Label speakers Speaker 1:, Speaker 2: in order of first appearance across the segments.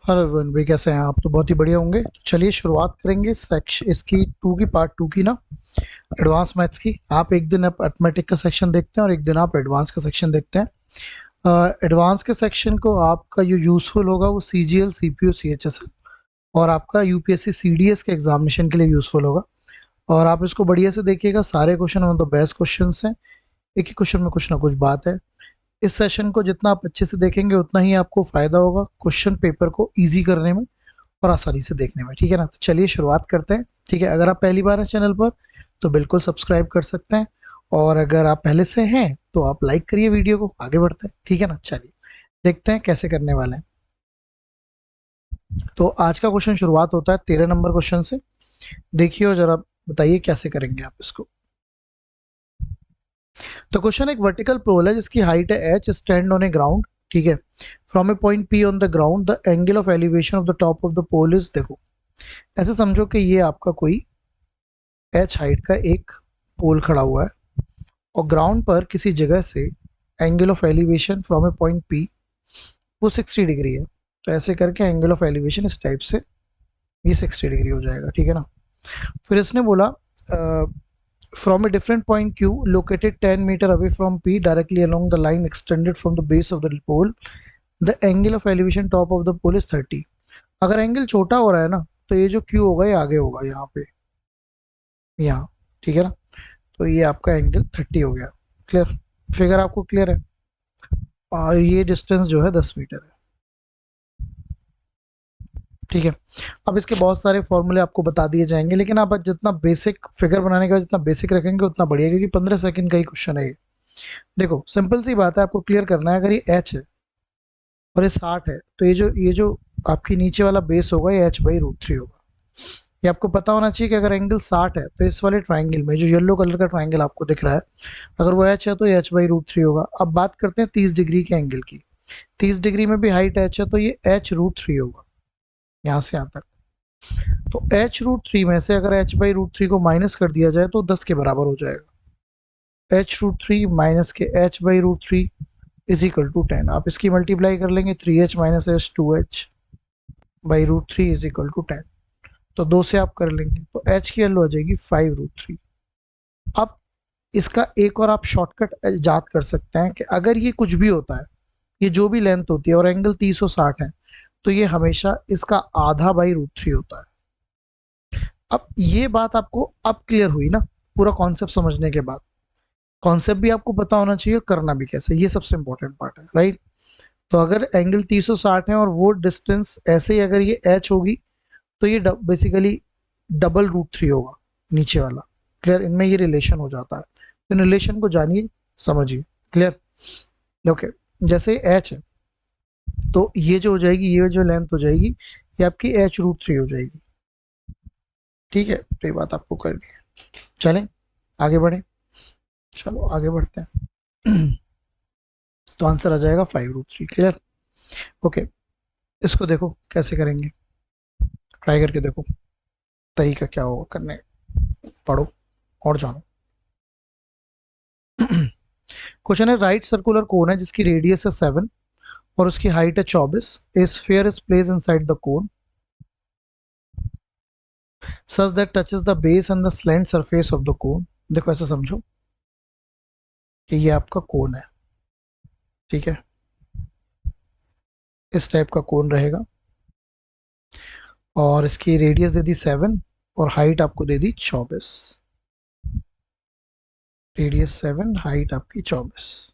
Speaker 1: Hello everyone, भाई कैसे हैं आप? तो बहुत ही बढ़िया होंगे। तो चलिए शुरुआत करेंगे सेक्शन इसकी टू की पार्ट टू की ना, एडवांस मैथ्स की। आप एक दिन आप अर्थमेटिक का सेक्शन देखते हैं और एक दिन आप एडवांस का सेक्शन देखते हैं। एडवांस के सेक्शन को आपका जो यूज़फुल होगा वो C G L C P U C H S और आपका U P S C C D S के एग्जामिनेशन के लिए यूज़फुल होगा। और आप इसको बढ़िया से देखिएगा, सारे क्वेश्चन में तो बेस्ट क्वेश्चन हैं। एक ही क्वेश्चन में कुछ ना कुछ बात है। इस सेशन को जितना आप अच्छे से देखेंगे उतना ही आपको फायदा होगा क्वेश्चन पेपर को इजी करने में और आसानी से देखने में। ठीक है ना? तो चलिए शुरुआत करते हैं। ठीक है, अगर आप पहली बार हैं चैनल पर तो बिल्कुल सब्सक्राइब कर सकते हैं, और अगर आप पहले से हैं तो आप लाइक करिए वीडियो को। आगे बढ़ते हैं, ठीक है ना? चलिए देखते हैं कैसे करने वाले हैं। तो आज का क्वेश्चन शुरुआत होता है 13 नंबर क्वेश्चन से। देखिए और जरा बताइए कैसे करेंगे आप इसको। तो क्वेश्चन एक वर्टिकल पोल है जिसकी हाइट है H, stand on a ground. ठीक है, from a point P on the ground the angle of elevation of the top of the pole is, देखो ऐसे समझो कि ये आपका कोई एच हाइट का एक पोल खड़ा हुआ है और ग्राउंड पर किसी जगह से angle of elevation from a point P वो 60 डिग्री है। तो ऐसे करके एंगल ऑफ एलिवेशन इस टाइप से ये 60 डिग्री हो जाएगा। ठीक है ना? फिर इसने बोला from a different point Q located 10 metre away from P directly along the line extended from the base of the pole the angle of elevation top of the pole is 30। अगर angle छोटा हो रहा है ना तो ये जो Q होगा ये आगे होगा, यहाँ पे, यहाँ। ठीक है ना? तो ये आपका एंगल 30 हो गया। क्लियर? फिगर आपको क्लियर है? और ये डिस्टेंस जो है 10 मीटर है। ठीक है, अब इसके बहुत सारे फॉर्मूले आपको बता दिए जाएंगे, लेकिन आप जितना बेसिक फिगर बनाने का जितना बेसिक रखेंगे उतना बढ़िया, क्योंकि 15 सेकंड का ही क्वेश्चन है ये। देखो सिंपल सी बात है, आपको क्लियर करना है। अगर ये एच है और ये 60 है तो ये जो आपकी नीचे वाला बेस होगा ये h/√3 होगा। ये आपको पता होना चाहिए कि अगर एंगल 60 है तो इस वाले ट्राइंगल में जो येलो कलर का ट्राइंगल आपको दिख रहा है, अगर वो एच है तो ये h/√3 होगा। अब बात करते हैं 30 डिग्री के एंगल की। 30 डिग्री में भी हाइट एच है तो ये h√3 होगा, यहाँ से यहाँ तक। तो h√3 में से अगर h/√3 को माइनस कर दिया जाए तो 10 के बराबर हो जाएगा। h√3 माइनस के h/√3 इज इक्वल टू 10। आप इसकी मल्टीप्लाई कर लेंगे, 3h minus H 2h/√3 is equal to 10। तो 2 से आप कर लेंगे तो h की वैल्यू आ जाएगी 5√3। अब इसका एक और आप शॉर्टकट याद कर सकते हैं कि अगर ये कुछ भी होता है, ये जो भी लेंथ होती है और एंगल 360 है, तो ये हमेशा इसका आधा/√3 होता है। अब ये बात आपको अब क्लियर हुई ना, पूरा कॉन्सेप्ट समझने के बाद। कॉन्सेप्ट भी आपको पता होना चाहिए, करना भी कैसे, ये सबसे इंपॉर्टेंट पार्ट है, राइट? तो अगर एंगल 360 है और वो डिस्टेंस ऐसे ही अगर ये एच होगी तो ये बेसिकली डबल √3 होगा नीचे वाला। क्लियर? इनमें ये रिलेशन हो जाता है, तो रिलेशन को जानिए, समझिए। क्लियर? ओके, जैसे एच है तो ये जो हो जाएगी, ये जो लेंथ हो जाएगी ये आपकी h√3 हो जाएगी। ठीक है, तो ये बात आपको करनी है। चलें आगे बढ़े, चलो आगे बढ़ते हैं। तो आंसर आ जाएगा 5√3। क्लियर? ओके, इसको देखो कैसे करेंगे, ट्राई करके देखो तरीका क्या होगा करने। पढ़ो और जानो। क्वेश्चन है, राइट सर्कुलर कोन है जिसकी रेडियस है 7 और उसकी हाइट है 24। ए sphere is place inside the cone such that touches the base and the slant surface of the कोन। देखो ऐसा समझो कि ये आपका कोन है। ठीक है, इस टाइप का कोन रहेगा और इसकी रेडियस दे दी 7 और हाइट आपको दे दी 24। रेडियस 7, हाइट आपकी 24।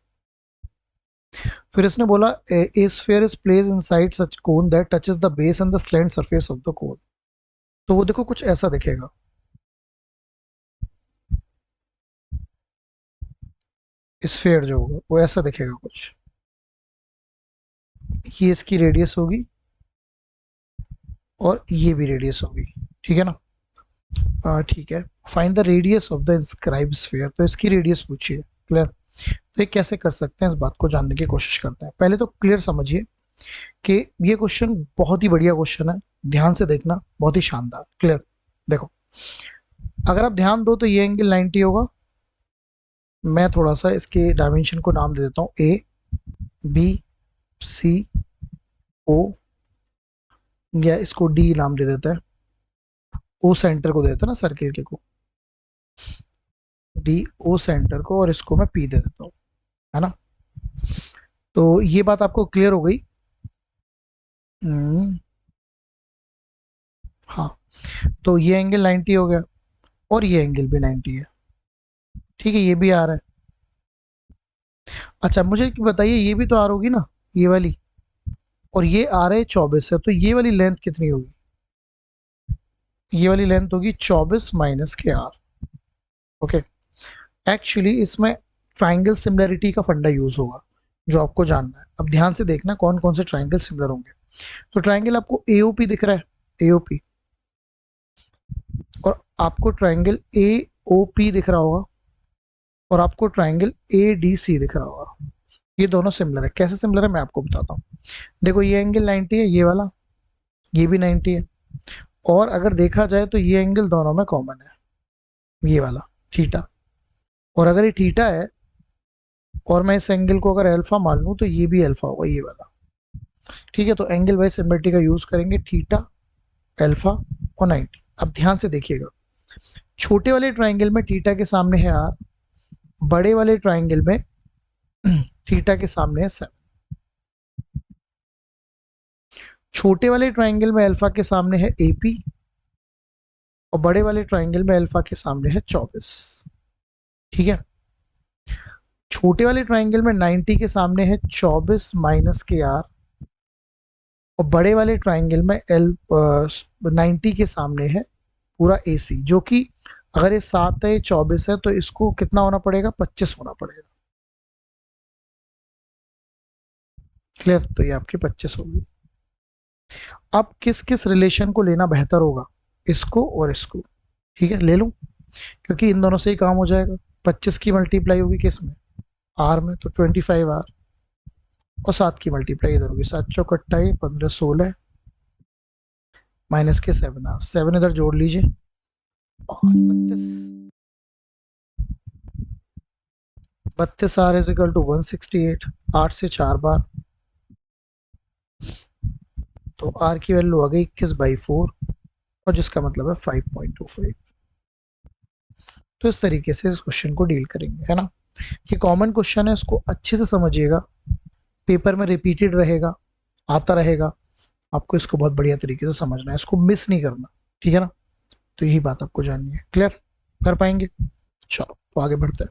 Speaker 1: फिर इसने बोला ए sphere is place inside such cone that touches the base and the slant surface of the cone. तो वो देखो कुछ ऐसा दिखेगा। स्फीयर जो होगा वो ऐसा दिखेगा कुछ। ये इसकी रेडियस होगी और ये भी रेडियस होगी। ठीक है ना? ठीक है, find the radius of the inscribe sphere. तो इसकी रेडियस पूछिए। क्लियर? तो ये कैसे कर सकते हैं, इस बात को जानने की कोशिश करते हैं। पहले तो क्लियर समझिए कि ये क्वेश्चन बहुत ही बढ़िया क्वेश्चन है, ध्यान से देखना, बहुत ही शानदार। क्लियर? देखो अगर आप ध्यान दो तो ये एंगल 90 होगा। मैं थोड़ा सा इसके डायमेंशन को नाम दे देता हूँ, ए बी सी ओ या इसको डी नाम दे देते हैं, ओ सेंटर को दे देते हैं ना सर्किल के को, डी ओ सेंटर को, और इसको मैं पी दे देता हूँ, है ना। तो ये बात आपको क्लियर हो गई। हाँ, तो ये एंगल 90 हो गया और ये एंगल भी 90 है, ठीक है, ये भी आर है। अच्छा मुझे बताइए, ये भी तो आर होगी ना, ये वाली, और ये आर है 24 है, तो ये वाली लेंथ कितनी होगी? ये वाली लेंथ होगी 24 माइनस के आर। ओके, एक्चुअली इसमें ट्राइंगल सिमिलरिटी का फंडा यूज होगा जो आपको जानना है। अब ध्यान से देखना कौन कौन से ट्राइंगल सिमिलर होंगे। तो ट्राइंगल आपको एओपी दिख रहा है, एओपी, और आपको ट्राइंगल एओपी दिख रहा होगा, और आपको ट्राइंगल एडीसी दिख रहा होगा। ये दोनों सिमिलर है। कैसे सिमिलर है मैं आपको बताता हूँ। देखो ये एंगल 90 है, ये वाला, ये भी 90 है, और अगर देखा जाए तो ये एंगल दोनों में कॉमन है, ये वाला थीटा। और अगर ये थीटा है और मैं इस एंगल को अगर अल्फा मान लूँ तो ये भी अल्फा होगा, ये वाला, ठीक है। तो एंगल बाय सिमिलरिटी का यूज करेंगे, थीटा, अल्फा और 90। अब ध्यान से देखिएगा, छोटे वाले ट्राइंगल में थीटा के सामने है आर, बड़े वाले ट्राइंगल में थीटा के सामने है 7। छोटे वाले ट्राइंगल में अल्फा के सामने है एपी, और बड़े वाले ट्राइंगल में अल्फा के सामने है 24, ठीक है। छोटे वाले ट्राइंगल में 90 के सामने है 24 माइनस के आर, और बड़े वाले ट्राइंगल में 90 के सामने है पूरा ए सी, जो कि अगर ये 7 है 24 है तो इसको कितना होना पड़ेगा, 25 होना पड़ेगा। क्लियर, तो ये आपकी 25 होगी। अब किस किस रिलेशन को लेना बेहतर होगा, इसको और इसको, ठीक है, ले लूं, क्योंकि इन दोनों से ही काम हो जाएगा। 25 की मल्टीप्लाई होगी किस में, आर में, तो 25 आर, और 7 की मल्टीप्लाई इधर होगी, 7 चौक 28, 15 16 माइनस के 7 आर, 7 इधर जोड़ लीजिए, और 32 आर इज इक्वल टू 168, 8 से 4 बार, तो आर की वैल्यू आ गई 21/4, और जिसका मतलब है 5.25। तो इस तरीके से इस क्वेश्चन को डील करेंगे, है ना। ये कॉमन क्वेश्चन है, इसको अच्छे से समझिएगा, पेपर में रिपीटेड रहेगा, आता रहेगा, आपको इसको बहुत बढ़िया तरीके से समझना है, इसको मिस नहीं करना, ठीक है ना। तो यही बात आपको जाननी है। क्लियर कर पाएंगे? चलो तो आगे बढ़ते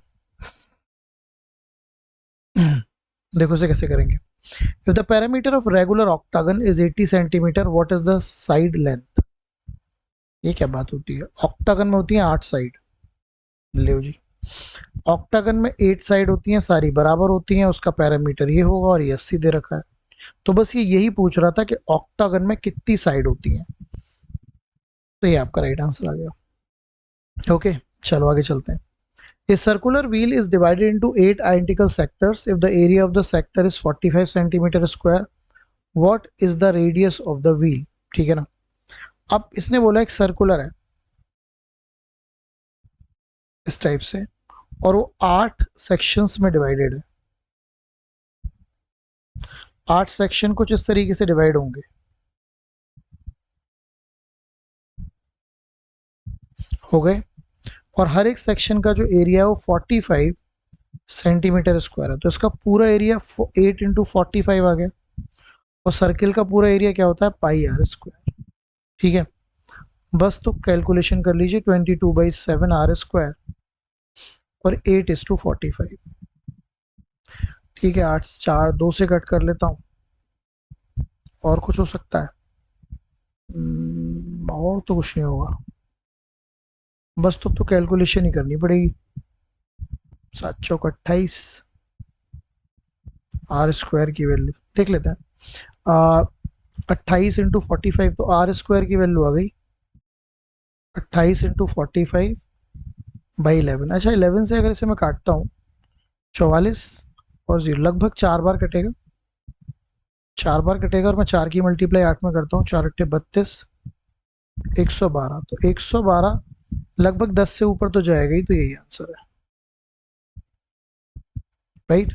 Speaker 1: हैं। देखो इसे कैसे करेंगे। If the parameter of regular octagon is 80 centimetre, what is the side length? ये क्या बात होती है, ऑक्टागन में होती है 8 साइड, ले जी, ऑक्टागन में 8 साइड होती हैं, सारी बराबर होती हैं, उसका पैरामीटर ये होगा, और ये 80 दे रखा है। तो बस ये यही पूछ रहा था कि ऑक्टागन में कितनी साइड होती हैं, तो ये आपका राइट आंसर आ गया। ओके, चलो आगे चलते हैं। A circular wheel is divided into 8 identical sectors. If the area of the sector is 45 centimeter square, what is the radius of the wheel? ठीक है ना। अब इसने बोला एक सर्कुलर है इस टाइप से, और वो 8 सेक्शंस में डिवाइडेड है। 8 सेक्शन कुछ इस तरीके से डिवाइड होंगे, हो गए, और हर एक सेक्शन का जो एरिया है वो 45 सेंटीमीटर स्क्वायर है। तो इसका पूरा एरिया 8 इंटू 45 आ गया, और सर्किल का पूरा एरिया क्या होता है, पाई आर स्क्वायर, ठीक है। बस तो कैलकुलेशन कर लीजिए, 22/7 आर स्क्वायर, और 8:45, ठीक है। 8 4 2 से कट कर लेता हूँ, और कुछ हो सकता है? और तो कुछ नहीं होगा, बस तो कैलकुलेशन ही करनी पड़ेगी। 7 चौक 28, आर स्क्वायर की वैल्यू देख लेते हैं। 28 × 45, तो आर स्क्वायर की वैल्यू आ गई 28 × 45/11। अच्छा 11 से अगर इसे मैं काटता हूँ, 44 और 0, लगभग 4 बार कटेगा, 4 बार कटेगा, और मैं 4 की मल्टीप्लाई 8 में करता हूँ, 4 × 32, 112, तो 112 लगभग 10 से ऊपर तो जाएगा ही, तो यही आंसर है, राइट।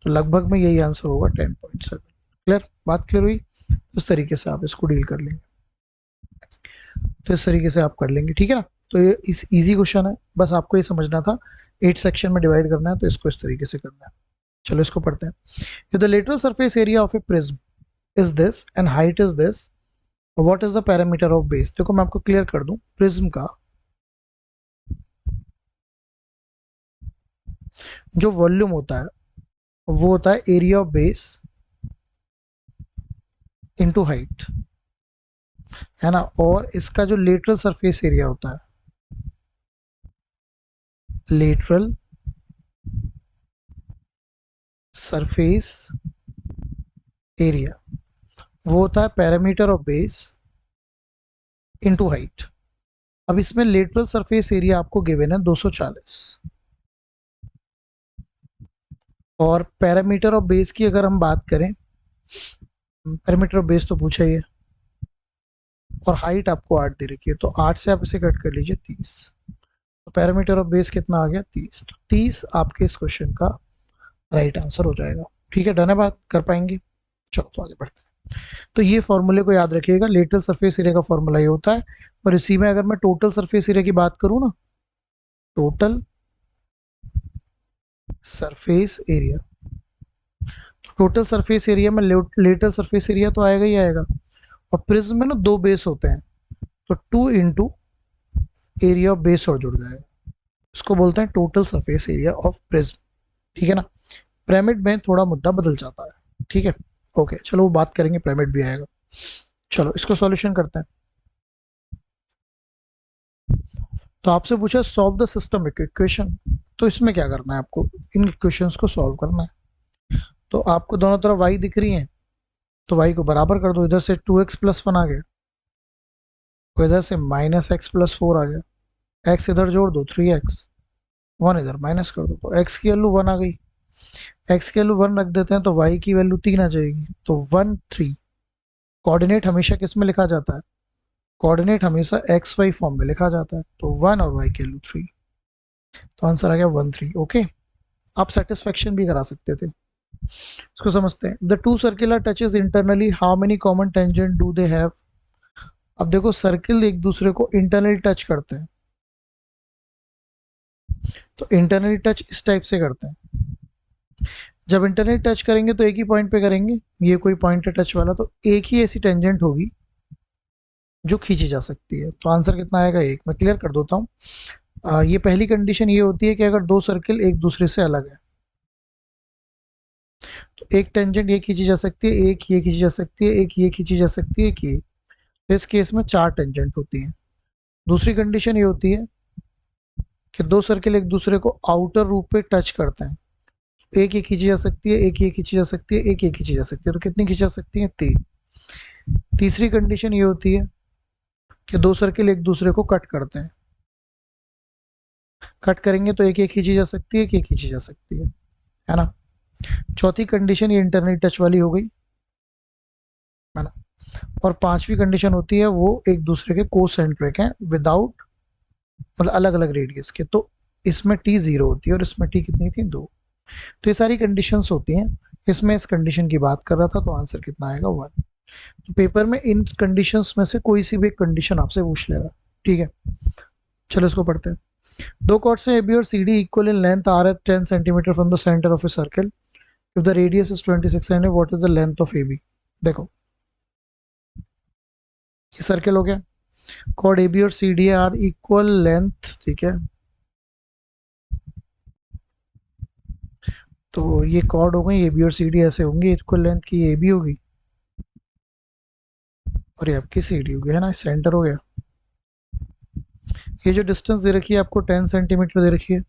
Speaker 1: तो लगभग में यही आंसर होगा 10.7। क्लियर, बात क्लियर हुई? उस तरीके से आप इसको डील कर लेंगे। तो इस तरीके से आप कर लेंगे, ठीक है ना। तो ये इस इजी क्वेश्चन है, बस आपको ये समझना था 8 सेक्शन में डिवाइड करना है, तो इसको इस तरीके से करना है। चलो इसको पढ़ते हैं। If the lateral surface area of A prism is this and height is this, what is the parameter of base. देखो मैं आपको क्लियर कर दूं, प्रिज्म का जो वॉल्यूम होता है वो होता है area of base into height, है ना। और इसका जो लेटरल सरफेस एरिया होता है, लेटरल सरफेस एरिया, वो होता है parameter of base into height. अब इसमें लेटरल सरफेस एरिया आपको गिवन है 240, और पैरामीटर ऑफ बेस की अगर हम बात करें, पैरामीटर ऑफ बेस तो पूछा ही है, और हाइट आपको 8 दे रखी है, तो 8 से आप इसे कट कर लीजिए 30, तो पैरामीटर ऑफ बेस कितना आ गया 30। तो 30 आपके इस क्वेश्चन का राइट आंसर हो जाएगा। ठीक है, डन है बात, कर पाएंगे। चलो तो आगे बढ़ते हैं। तो ये फॉर्मूले को याद रखिएगा, लेटरल सरफेस एरिया का फॉर्मूला ये होता है। और इसी में अगर मैं टोटल सरफेस एरिया की बात करूं ना, टोटल सरफेस एरिया, तो टोटल सरफेस एरिया में लेटरल सरफेस एरिया तो आएगा ही आएगा, और प्रिज्म में ना दो बेस होते हैं, तो 2 इंटू एरिया ऑफ बेस और जुड़ जाएगा, इसको बोलते हैं total surface area of prism. ठीक है ना। पिरामिड में थोड़ा मुद्दा बदल जाता है, ठीक है। ओके चलो वो बात करेंगे, पिरामिड भी आएगा। चलो इसको सॉल्यूशन करते हैं। तो आपसे पूछा सॉल्व द सिस्टमिक इक्वेशन, तो इसमें क्या करना है आपको, इन इक्वेशंस को सॉल्व करना है। तो आपको दोनों तरफ y दिख रही है, तो y को बराबर कर दो, इधर से 2x प्लस 1 आ गया, तो इधर से माइनस एक्स प्लस 4 आ गया, x इधर जोड़ दो 3x, 1 इधर माइनस कर दो, तो x की वैल्यू 1 आ गई। x की वैल्यू 1 रख देते हैं तो y की वैल्यू 3 आ जाएगी, तो 1 3। कोऑर्डिनेट हमेशा किस में लिखा जाता है, कोऑर्डिनेट हमेशा एक्स वाई फॉर्म में लिखा जाता है, तो 1 और y की वैल्यू 3, तो आंसर आ गया 1 3। ओके, आप सेटिस्फेक्शन भी करा सकते थे। इसको समझते हैं। The two circular touches internally, how many common tangent do they have. अब देखो सर्किल एक दूसरे को इंटरनली टच करते हैं, तो इंटरनली टच इस टाइप से करते हैं। जब इंटरनली टच करेंगे तो एक ही पॉइंट पे करेंगे, ये कोई पॉइंट है टच वाला, तो एक ही ऐसी टेंजेंट होगी जो खींची जा सकती है, तो आंसर कितना आएगा 1। मैं क्लियर कर देता हूँ। ये पहली कंडीशन ये होती है कि अगर दो सर्किल एक दूसरे से अलग है, तो एक टेंजेंट ये खींची जा सकती है, एक ये खींची जा सकती है, एक ये खींची जा सकती है, एक ये, तो इस केस में 4 टेंजेंट होती हैं। दूसरी कंडीशन ये होती है कि दो सर्किल एक दूसरे को आउटर रूप पे टच करते हैं, एक ये खींची जा सकती है, एक ये खींची जा सकती है, एक ये खींची जा सकती है, तो कितनी खींची जा सकती है 3। तीसरी कंडीशन ये होती है कि दो सर्किल एक दूसरे को कट करते हैं, कट करेंगे तो एक ये खींची जा सकती है, एक ये खींची जा सकती है ना। चौथी कंडीशन ये इंटरनल टच वाली हो गई, है ना। और पांचवी कंडीशन होती है वो एक दूसरे के कोसेंट्रिक हैं, विदाउट मतलब अलग अलग रेडियस के, तो इसमें टी 0 होती है और इसमें टी कितनी थी 2। तो ये सारी कंडीशंस होती हैं, इसमें इस कंडीशन की बात कर रहा था, तो आंसर कितना आएगा 1। तो पेपर में इन कंडीशंस में से कोई सी भी एक कंडीशन आपसे पूछ लेगा, ठीक है। चलो इसको पढ़ते हैं। दो कॉर्ड्स हैं AB और CD equal in length are at 10 centimetre from the centre of a circle, if the radius is 26 centimetre, what is the length of AB। देखो ये सर्कल हो गया, कॉर्ड AB और CD आर इक्वल लेंथ, ठीक है। तो ये cord हो गई AB और CD ऐसे होंगे इक्वल लेंथ की, AB होगी और ये आपकी CD होगी, है ना, सेंटर हो गया। ये जो डिस्टेंस दे रखी है आपको 10 सेंटीमीटर दे रखी है,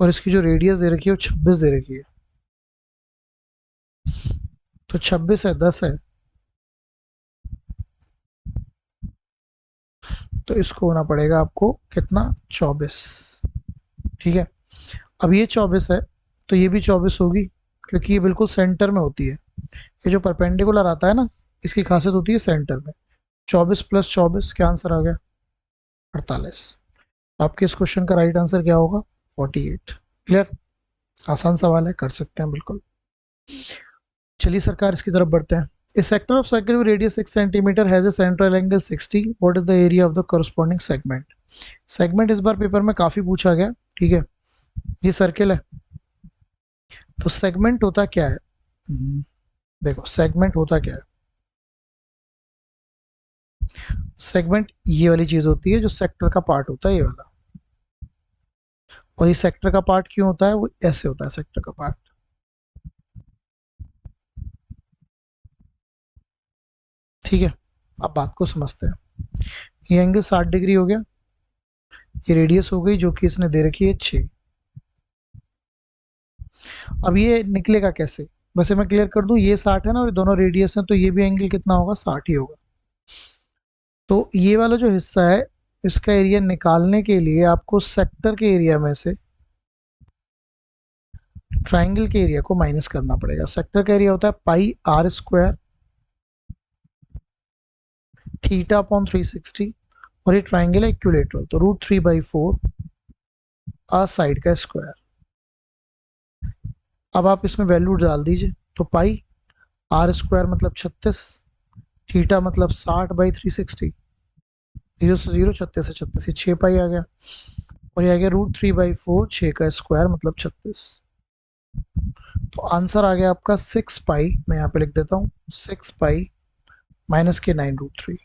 Speaker 1: और इसकी जो रेडियस दे रखी है वो 26 दे रखी है, तो 26 है 10 है, तो इसको होना पड़ेगा आपको कितना 24, ठीक है। अब ये 24 है तो ये भी 24 होगी, क्योंकि ये बिल्कुल सेंटर में होती है, ये जो परपेंडिकुलर आता है ना इसकी खासियत होती है सेंटर में। 24 प्लस 24 क्या आंसर आ गया 48। आपके इस क्वेश्चन का राइट आंसर क्या होगा 48। क्लियर, आसान सवाल है, कर सकते हैं बिल्कुल। चलिए सरकार इसकी तरफ बढ़ते हैं। A sector of circle with radius 6 cm has a central angle 60. What is the area of the corresponding segment? Segment इस बार पेपर में काफी पूछा गया, ठीक है। ये सर्किल है, तो सेगमेंट होता क्या है? देखो सेगमेंट होता क्या है। सेगमेंट ये वाली चीज होती है जो सेक्टर का पार्ट होता है, ये वाला। और ये सेक्टर का पार्ट क्यों होता है? वो ऐसे होता है सेक्टर का पार्ट। ठीक है, अब बात को समझते हैं। ये एंगल 60 डिग्री हो गया, ये रेडियस हो गई जो कि इसने दे रखी है 6। अब ये निकलेगा कैसे? वैसे मैं क्लियर कर दूं, ये 60 है ना और ये दोनों रेडियस हैं, तो ये भी एंगल कितना होगा? 60 ही होगा। तो ये वाला जो हिस्सा है इसका एरिया निकालने के लिए आपको सेक्टर के एरिया में से ट्राइंगल के एरिया को माइनस करना पड़ेगा। सेक्टर का एरिया होता है पाई आर स्क्वायर थीटा अपॉन 360, और ये ट्राइंगल है इक्विलेटरल, तो √3/4 आ साइड का स्क्वायर। अब आप इसमें वैल्यू डाल दीजिए, तो पाई आर स्क्वायर मतलब 36, थीटा मतलब 60/360, 0 से 0, 36 से 36, ये 6 पाई आ गया, और ये आ गया √3/4, 6 का स्क्वायर मतलब 36। तो आंसर आ गया आपका 6 पाई, मैं यहाँ पे लिख देता हूँ 6 पाई माइनस के 9√3,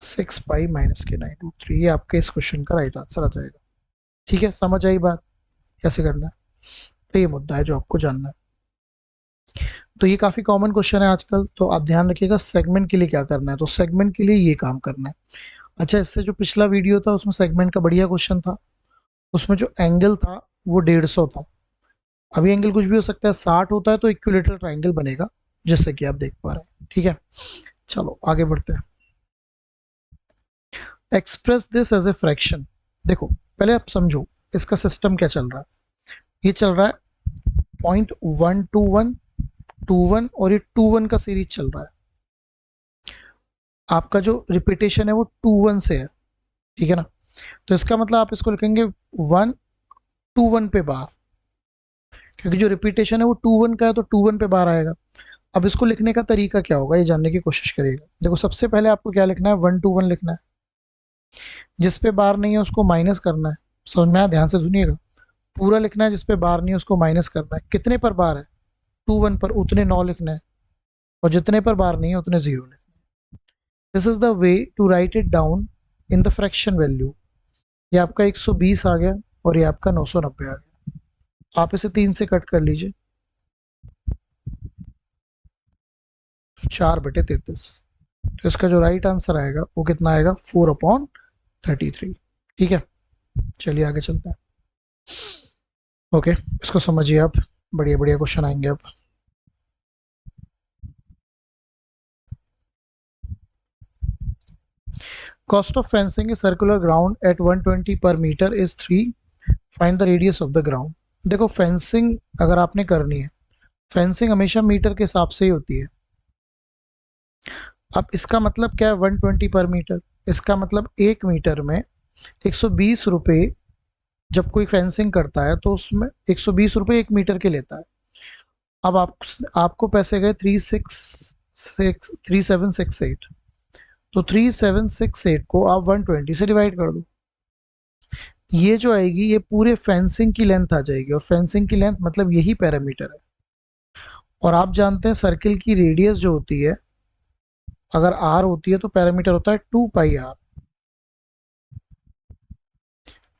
Speaker 1: 6 पाई माइनस के 9√3, ये आपके इस क्वेश्चन का राइट आंसर आ जाएगा। ठीक है, समझ आई बात कैसे करना है? तो ये मुद्दा है जो आपको जानना है। तो ये काफी कॉमन क्वेश्चन है आजकल, तो आप ध्यान रखिएगा सेगमेंट के लिए क्या करना है। तो सेगमेंट के लिए ये काम करना है। अच्छा, इससे जो पिछला वीडियो था उसमें सेगमेंट का बढ़िया क्वेश्चन था, उसमें जो एंगल था वो 150 था। अभी एंगल कुछ भी हो सकता है, 60 होता है तो इक्विलेटरल ट्राइंगल बनेगा, जैसे कि आप देख पा रहे हैं। ठीक है, चलो आगे बढ़ते हैं। Express this as a fraction. देखो पहले आप समझो इसका सिस्टम क्या चल रहा है। ये चल रहा है 0.121 21 और ये 21 का सीरीज चल रहा है। आपका जो रिपीटेशन है वो 21 से है, ठीक है ना। तो इसका मतलब आप इसको लिखेंगे 121 पे बार, क्योंकि जो रिपीटेशन है वो 21 का है तो 21 पे बार आएगा। अब इसको लिखने का तरीका क्या होगा ये जानने की कोशिश करिएगा। देखो सबसे पहले आपको क्या लिखना है? 121 लिखना है, जिस पे बार नहीं है उसको माइनस करना है। समझ में आया? ध्यान से सुनिएगा, पूरा लिखना है, जिस पे बार नहीं है उसको माइनस करना है। कितने पर बार है? 21 पर, उतने 9 लिखना है, और जितने पर बार नहीं है उतने 0 लिखना है। This is the way to write it down in the fraction value. ये आपका 120 आ गया और ये आपका 990 आ गया। आप इसे 3 से कट कर लीजिए, तो 4/33। तो इसका जो राइट आंसर आएगा वो कितना आएगा? 4/33। ठीक है, चलिए आगे चलते हैं। ओके, इसको समझिए आप, बढ़िया बढ़िया क्वेश्चन आएंगे अब। Cost of fencing a circular ground at 120 per meter is 3. Find the radius of the ground. देखो फेंसिंग अगर आपने करनी है, फेंसिंग हमेशा मीटर के हिसाब से ही होती है। अब इसका मतलब क्या है 120 पर मीटर? इसका मतलब 1 मीटर में 120 रुपये। जब कोई फेंसिंग करता है तो उसमें 120 रुपये 1 मीटर के लेता है। अब आपको पैसे गए 3768, तो 3768 को आप 120 से डिवाइड कर दो। ये जो आएगी ये पूरे फेंसिंग की लेंथ आ जाएगी, और फेंसिंग की लेंथ मतलब यही पैरामीटर है। और आप जानते हैं सर्किल की रेडियस जो होती है, अगर आर होती है तो पैरामीटर होता है 2πr,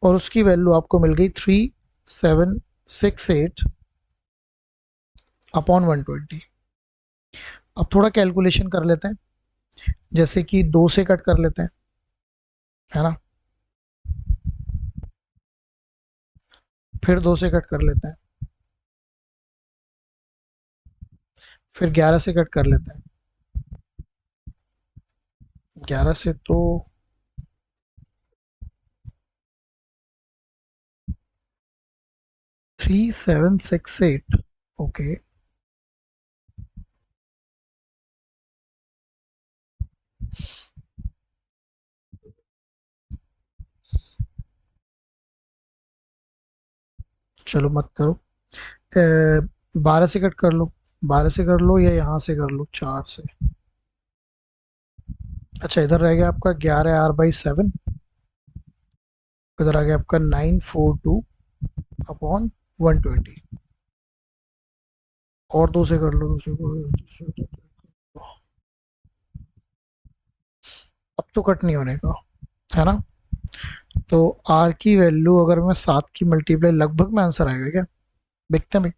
Speaker 1: और उसकी वैल्यू आपको मिल गई 3768 अपॉन 120। अब थोड़ा कैलकुलेशन कर लेते हैं, जैसे कि 2 से कट कर लेते हैं, है ना, फिर 2 से कट कर लेते हैं, फिर 11 से कट कर लेते हैं। 11 से तो 3768, ओके। चलो मत करो, 12 से कट कर लो, 12 से कर लो या यहाँ से कर लो 4 से। अच्छा इधर रह गया आपका 11r/7, इधर आ गया आपका 942/120, और 2 से कर लो, दूसरे को। अब तो कट नहीं होने का है ना। तो आर की वैल्यू अगर मैं 7 की मल्टीप्लाई, लगभग में आंसर आएगा क्या, देखते हैं भाई।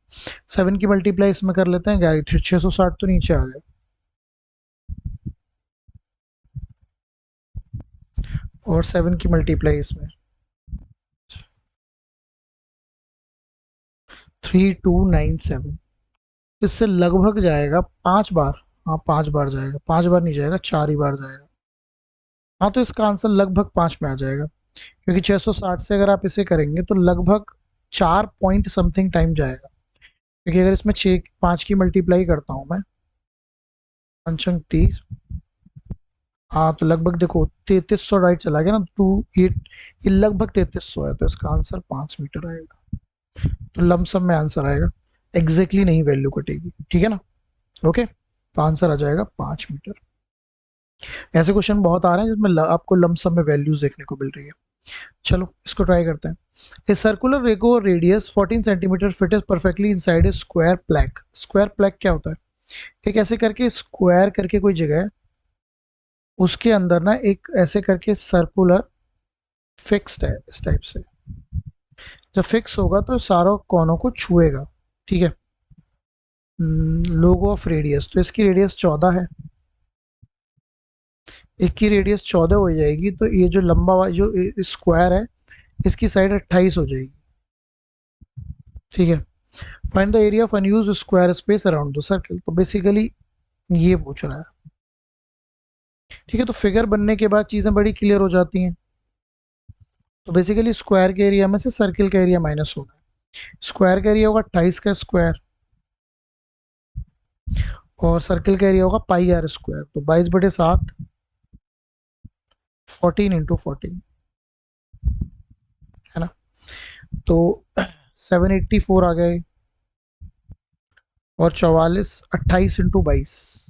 Speaker 1: 7 की मल्टीप्लाई इसमें कर लेते हैं, 660 तो नीचे आ गया, और 7 की मल्टीप्लाई इसमें 3297, इससे लगभग जाएगा 5 बार। हाँ 5 बार जाएगा, 5 बार नहीं जाएगा, 4 ही बार जाएगा। हाँ तो इसका आंसर लगभग 5 में आ जाएगा, क्योंकि 660 से अगर आप इसे करेंगे तो लगभग 4 पॉइंट समथिंग टाइम जाएगा, क्योंकि अगर इसमें 5 की मल्टीप्लाई करता हूँ मैं, पंचंग 30, हाँ तो लगभग देखो 3300 राइट चला गया ना, ये लगभग 3300 है, तो इसका आंसर 5 मीटर आएगा। तो लमसम में आंसर आएगा, एग्जैक्टली नहीं वैल्यू कटेगी, ठीक है ना। ओके, तो आंसर आ जाएगा 5 मीटर। ऐसे क्वेश्चन बहुत आ रहे हैं जिसमें आपको लमसम में वैल्यूज देखने को मिल रही है। चलो इसको ट्राई करते हैं। A circular Rego radius 14 centimetre fit is perfectly inside a square plaque. Square plaque क्या होता है, एक ऐसे करके स्क्वायर करके कोई जगह है, उसके अंदर ना एक ऐसे करके सर्कुलर फिक्स्ड है इस टाइप से। जब फिक्स होगा तो सारों कोनों को छुएगा, ठीक है। लोगो ऑफ रेडियस, तो इसकी रेडियस 14 है, एक की रेडियस 14 हो जाएगी, तो ये जो लंबा जो स्क्वायर है इसकी साइड 28 हो जाएगी, ठीक है। Find the area of unused square space around the circle, तो बेसिकली ये पूछ रहा है, ठीक है। तो फिगर बनने के बाद चीजें बड़ी क्लियर हो जाती हैं। तो बेसिकली स्क्वायर के एरिया में से सर्किल का एरिया माइनस होगा। स्क्वायर का एरिया होगा 28 का स्क्वायर, और सर्किल का एरिया होगा πr², तो 22/7, 14 × 14, है ना। तो 784 आ गए, और 44, 28 × 22,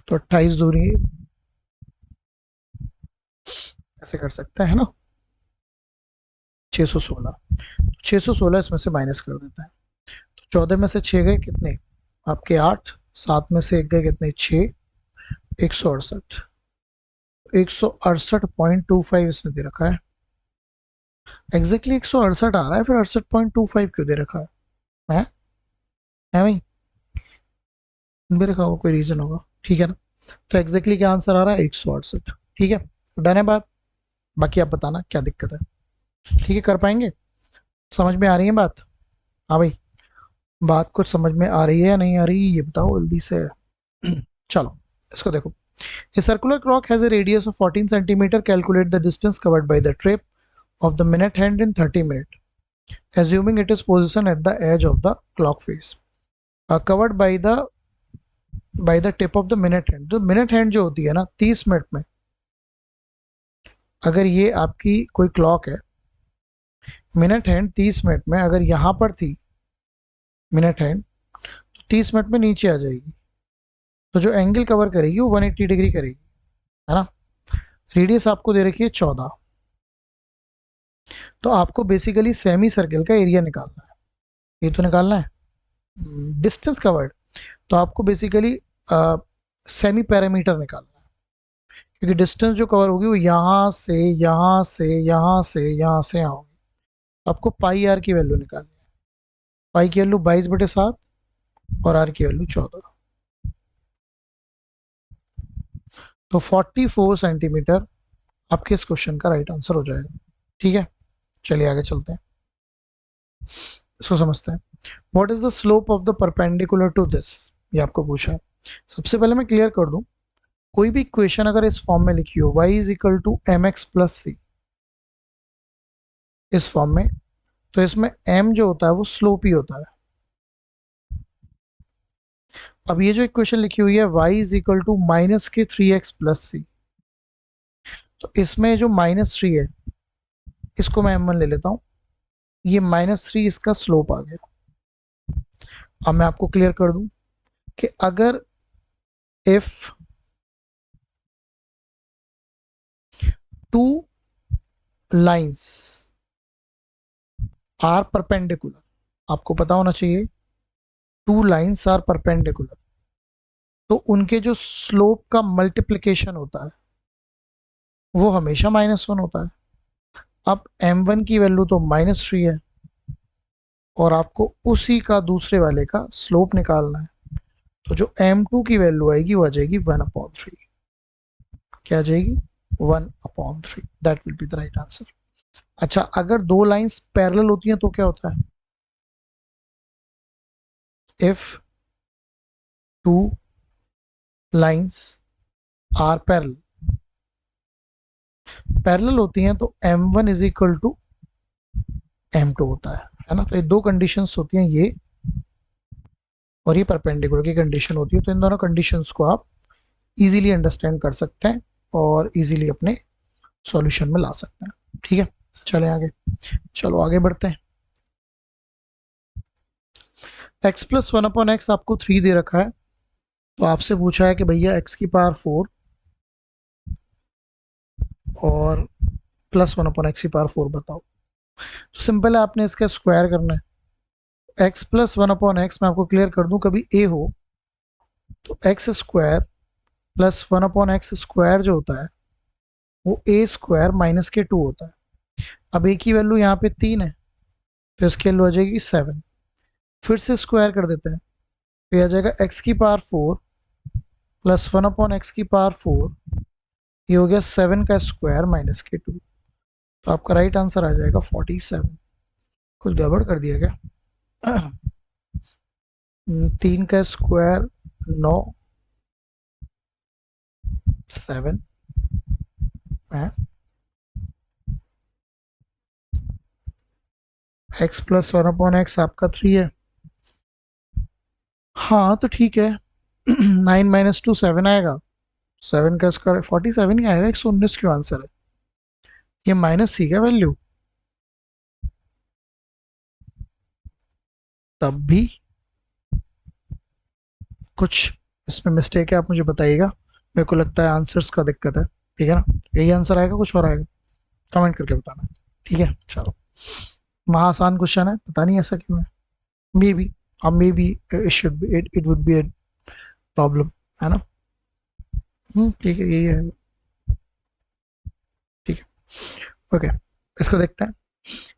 Speaker 1: तो 28 दूरी ऐसे कर सकते हैं, है ना। 616, 616 इसमें से माइनस कर देते हैं, तो 14 में से 6 गए कितने आपके 8, 7 में से 1 गए कितने 6, 168, 168.25 इसने दे रखा है। एग्जैक्टली 168 आ रहा है, फिर 68.25 क्यों दे रखा है भाई, मेरे का कोई रीजन होगा, ठीक है ना। तो एग्जैक्टली क्या आंसर आ रहा है 168, ठीक है। डन है बात, बाकी आप बताना क्या दिक्कत है, ठीक है। कर पाएंगे, समझ में आ रही है बात। हाँ भाई, बात कुछ समझ में आ रही है या नहीं आ रही ये बताओ जल्दी से। चलो इसको देखो। A circular clock has a radius of 14 centimeter. Calculate the distance covered by the trip of the minute hand in 30 minutes, assuming it is positioned at the edge of the clock face. Covered by the tip of the minute hand. जो minute hand जो होती है ना 30 minute में, अगर ये आपकी कोई क्लॉक है, मिनट हैंड 30 मिनट में अगर यहाँ पर थी मिनट हैंड, तो 30 मिनट में नीचे आ जाएगी, तो जो एंगल कवर करेगी वो 180 डिग्री करेगी, है ना। रेडियस आपको दे रखी है 14, तो आपको बेसिकली सेमी सर्कल का एरिया निकालना है, ये तो निकालना है। डिस्टेंस कवर्ड, तो आपको बेसिकली सेमी पैरामीटर निकालना है, क्योंकि डिस्टेंस जो कवर होगी वो यहाँ से यहाँ से यहाँ से यहाँ से यहाँ होगी। आपको πr की वैल्यू निकालनी है, पाई की वैल्यू 22/7 और r की वैल्यू 14, तो 44 सेंटीमीटर आपके इस क्वेश्चन का राइट आंसर हो जाएगा, ठीक है। चलिए आगे चलते हैं, इसको समझते हैं। What is the slope of the perpendicular to this, ये आपको पूछा है। सबसे पहले मैं क्लियर कर दूं, कोई भी इक्वेशन अगर इस फॉर्म में लिखी हो y = mx + c, इस फॉर्म में, तो इसमें m जो होता है वो स्लोप ही होता है। अब ये जो इक्वेशन लिखी हुई है y = -3x + c, तो इसमें जो -3 है इसको मैं m1 ले लेता हूं, ये -3 इसका स्लोप आ गया। अब मैं आपको क्लियर कर दूं कि अगर if two lines are perpendicular, आपको पता होना चाहिए टू लाइंस आर परपेंडिकुलर, तो उनके जो स्लोप का मल्टीप्लिकेशन होता है वो हमेशा -1 होता है। अब m1 की वैल्यू तो -3 है और आपको उसी का दूसरे वाले का स्लोप निकालना है, तो जो m2 की वैल्यू आएगी वो आ जाएगी 1/3। क्या आ जाएगी? 1/3। That will be the right answer. अच्छा, अगर दो लाइंस पैरेलल होती हैं तो क्या होता है? If two lines are parallel, parallel होती हैं तो m1 is equal to m2 होता है ना। तो ये दो कंडीशंस होती हैं, ये और ये परपेंडिकुलर की कंडीशन होती है। तो इन दोनों कंडीशंस को आप इजीली अंडरस्टैंड कर सकते हैं और इजीली अपने सॉल्यूशन में ला सकते हैं। ठीक है, चलें आगे। चलो आगे बढ़ते हैं। x प्लस 1/x आपको 3 दे रखा है, तो आपसे पूछा है कि भैया x की पावर 4 और प्लस 1/x की पावर 4 बताओ। तो सिंपल है, आपने इसका स्क्वायर करना है। x प्लस 1/x मैं आपको क्लियर कर दूं, कभी a हो तो x square plus 1/x square जो होता है वो a स्क्वायर माइनस के 2 होता है। अब a की वैल्यू यहाँ पे 3 है तो इसकी वैल्यू आ जाएगी 7। फिर से स्क्वायर कर देते हैं तो ये आ जाएगा x की पावर 4 प्लस 1/x की पावर 4, ये हो गया 7 का स्क्वायर माइनस के 2। तो आपका राइट आंसर आ जाएगा 47। कुछ गड़बड़ कर दिया क्या? 3 का स्क्वायर 9, 7 है। x प्लस 1/x आपका 3 है। हाँ तो ठीक है। 9 - 2 7 आएगा। 7 का स्क्वायर 47 ही आएगा। 119 क्यों आंसर है? ये -c का वैल्यू तब भी कुछ इसमें मिस्टेक है, आप मुझे बताइएगा। मेरे को लगता है आंसर्स का दिक्कत है। ठीक है ना, यही आंसर आएगा, कुछ और आएगा? कमेंट करके बताना। ठीक है, चलो। महा आसान क्वेश्चन है, पता नहीं ऐसा क्यों है। मे बी, अब may be it should be, it would be a problem, है ना। ठीक है, यही है। ठीक है, ओके। इसको देखते हैं।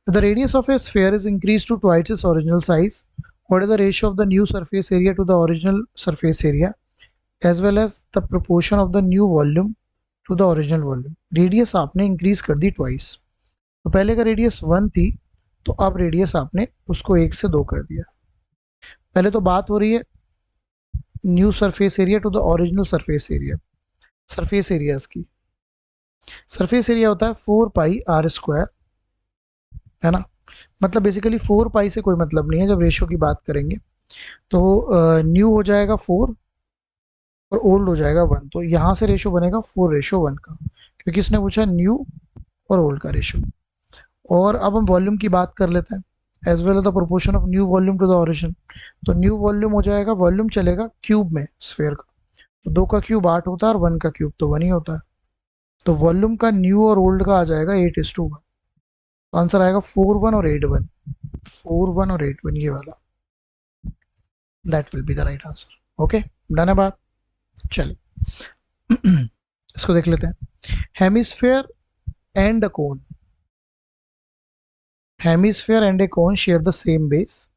Speaker 1: The radius of a sphere is increased to twice its original size. What is the ratio of the new surface area to the original surface area, as well as the proportion of the new volume to the original volume? Radius आपने increase कर दी twice. तो पहले का radius 1 थी, तो अब radius आपने उसको 1 से 2 कर दिया। पहले तो बात हो रही है new surface area to the original surface area. Surface areas की, सरफेस एरिया होता है 4πr², है ना। मतलब बेसिकली 4π से कोई मतलब नहीं है जब रेशियो की बात करेंगे। तो न्यू हो जाएगा 4 और ओल्ड हो जाएगा 1, तो यहाँ से रेशियो बनेगा 4:1 का, क्योंकि इसने पूछा न्यू और ओल्ड का रेशियो। और अब हम वॉल्यूम की बात कर लेते हैं। As well the proportion of new volume to the origin. तो न्यू वॉल्यूम हो जाएगा, वॉल्यूम चलेगा क्यूब में, स्फेयर का। तो 2 का क्यूब 8 होता है और 1 का क्यूब तो 1 ही होता है। तो वॉल्यूम का न्यू और ओल्ड का आ जाएगा 8:1। तो आंसर आएगा 4:1 और 8:1। 4:1 और 8:1 ये वाला, that will be the right answer. Okay, done है बात। चलिए इसको देख लेते हैं। Hemisphere and a cone, hemisphere and A cone share the same base.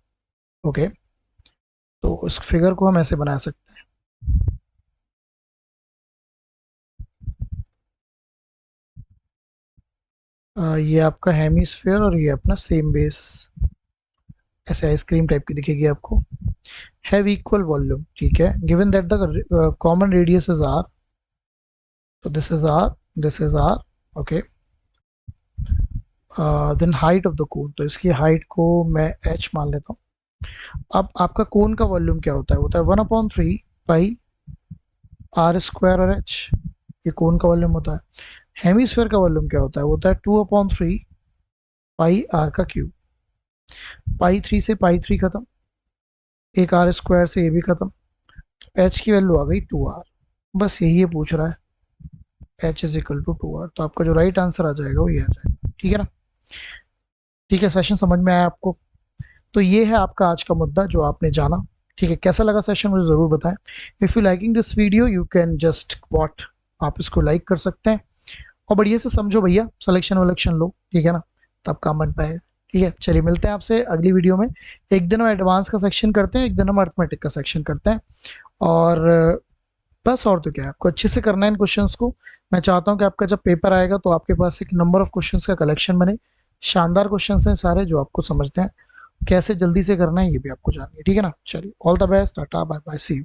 Speaker 1: Okay, तो इस फिगर को हम ऐसे बना सकते हैं। ये आपका हेमिस्फेयर और ये अपना सेम बेस, ऐसे आइसक्रीम टाइप की दिखेगी आपको। हैव इक्वल वॉल्यूम, ठीक है। Given that the common radius is R, तो this is R, this is R. Okay, then height of the cone, तो इसकी हाइट को मैं h मान लेता हूँ। अब आपका कोन का वॉल्यूम क्या होता है? होता है 1/3πr² और h, ये कोन का वॉल्यूम होता है। हेमिस्फेयर का वॉल्यूम क्या होता है? होता है 2/3πr का क्यूब। पाई 3 से पाई 3 खत्म, एक आर स्क्वायर से ये भी खत्म, एच की वैल्यू आ गई 2r। बस यही ये पूछ रहा है, H is equal to 2r। तो आपका जो राइट आंसर आ जाएगा वो ये आ जाएगा। ठीक है ना? ठीक है, सेशन समझ में आया आपको? तो ये है आपका आज का मुद्दा जो आपने जाना। ठीक है, कैसा लगा सेशन मुझे ज़रूर बताएं। If you liking this video you can just what, आप इसको लाइक कर सकते हैं और बढ़िया से समझो भैया, सिलेक्शन वलेक्शन लो, ठीक है ना, तब काम बन पाए। ठीक है, चलिए मिलते हैं आपसे अगली वीडियो में। एक दिन हम एडवांस का सेक्शन करते हैं, एक दिन हम अर्थमेटिक का सेक्शन करते हैं। और बस, और तो क्या है, आपको अच्छे से करना है इन क्वेश्चंस को। मैं चाहता हूँ कि आपका जब पेपर आएगा तो आपके पास एक नंबर ऑफ क्वेश्चंस का कलेक्शन बने। शानदार क्वेश्चंस हैं सारे जो आपको समझते हैं, कैसे जल्दी से करना है ये भी आपको जानना है। ठीक है ना? चलिए, all the best, tata bye bye, see you.